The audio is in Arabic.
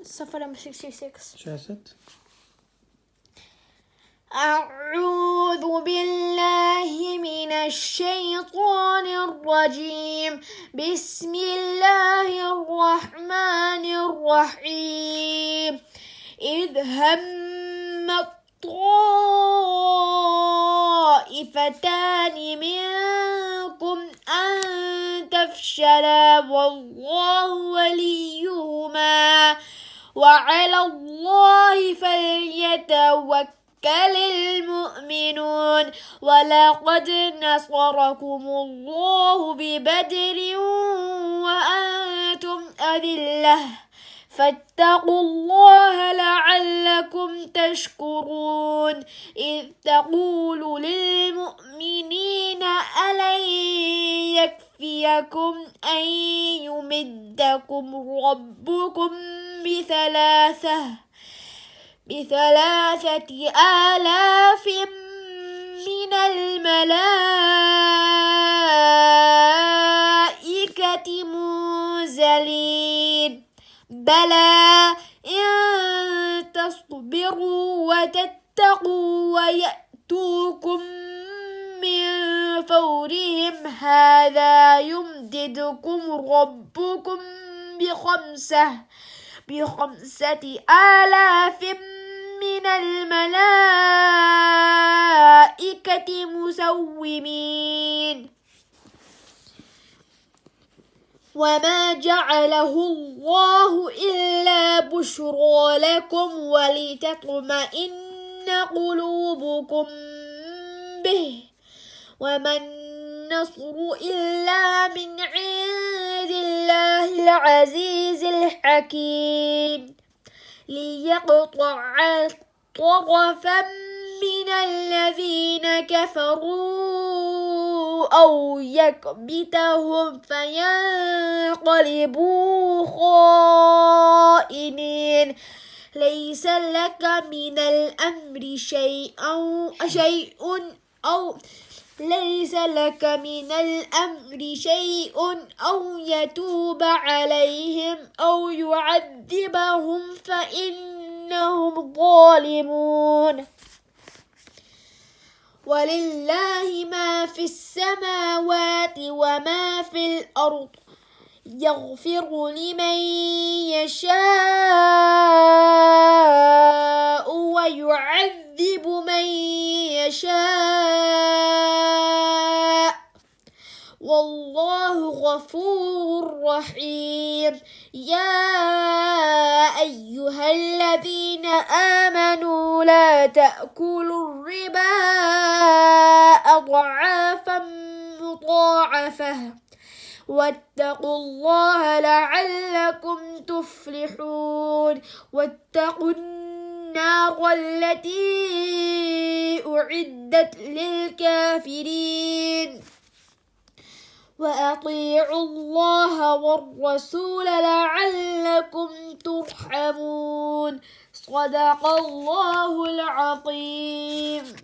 صفر number 66. شاست. أعوذ بالله من الشيطان الرجيم. بسم الله الرحمن الرحيم. إذ هم الطائفتان منكم أن تفشلا والله وليهما وعلى الله فليتوكل المؤمنون. ولقد نصركم الله ببدر وأنتم أذلة فاتقوا الله لعلكم تشكرون. إذ تقول للمؤمنين ألن يكفيكم أن يمدكم ربكم بثلاثة آلاف من الملائكة منزلين. بلى إن تصبروا وتتقوا ويأتوكم من فورهم هذا يمددكم ربكم بخمسة آلاف من الملائكة مسومين. وما جعله الله إلا بشرى لكم ولتطمئن قلوبكم به وما النصر إلا من عند الله العزيز الحكيم. ليقطع طرفا من الذين كفروا أو يكبتهم فينقلبوا خائنين. ليس لك من الأمر شيء أو يتوب عليهم أو يعذبهم فإنهم ظالمون. ولله ما في السماوات وما في الأرض يغفر لمن يشاء ويعذب من يشاء والله غفور رحيم. يا أيها الذين آمنوا لا تأكلوا الربا أضعافا مضاعفة واتقوا الله لعلكم تفلحون. واتقوا النار التي أعدت للكافرين. وأطيعوا الله والرسول لعلكم ترحمون. صدق الله العظيم.